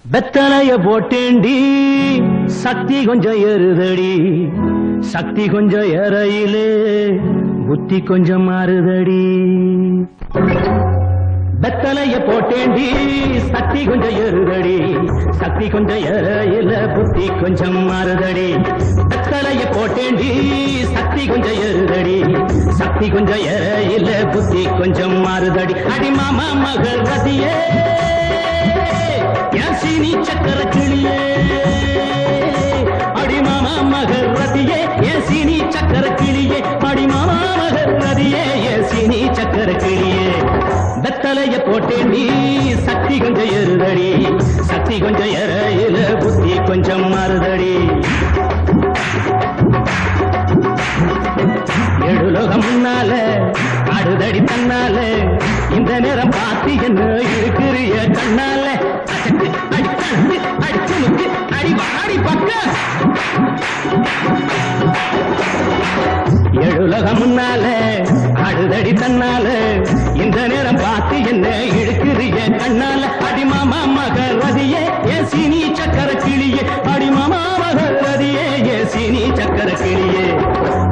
வெத்தலைய போட்டேண்டி சக்தி கொஞ்சம் ஏறுதடி சக்தி கொஞ்சம் ஏறையிலே புத்தி கொஞ்சம் மாறுதடி வெத்தலைய போட்டேண்டி சக்தி கொஞ்சம் ஏறுதடி சக்தி கொஞ்சம் ஏறையில புத்தி கொஞ்சம் மாறுதடி வெத்தலைய போட்டேண்டி சக்தி கொஞ்சம் ஏறுதடி சக்தி கொஞ்சம் ஏறையில புத்தி கொஞ்சம் மாறுதடி அடி மாமா மகள் ரதியே சீனி சக்கர கிளியே அடிமாமா மகர் ரதியே ஏன் சீனி சக்கர கிளியே அடிமாமா மகர் ரதியே ஏன் சீனி சக்கர கிளியே வெத்தலைய போட்டேண்டி சக்தி கொஞ்சம் ஏறுதடி சக்தி கொஞ்சம் ஏறையில புத்தி கொஞ்சம் மாறுதடி எழுலோகம் முன்னால ஆடுதடி தன்னால இந்த நேரம் பார்த்து என்ன இருக்கிறிய கண்ணால எழுலகம் முன்னால ஆடுதடி தன்னால இந்த நேரம் பார்த்து என்ன இழுக்கிறிய கண்ணால அடிமாமா மகர் ரதியே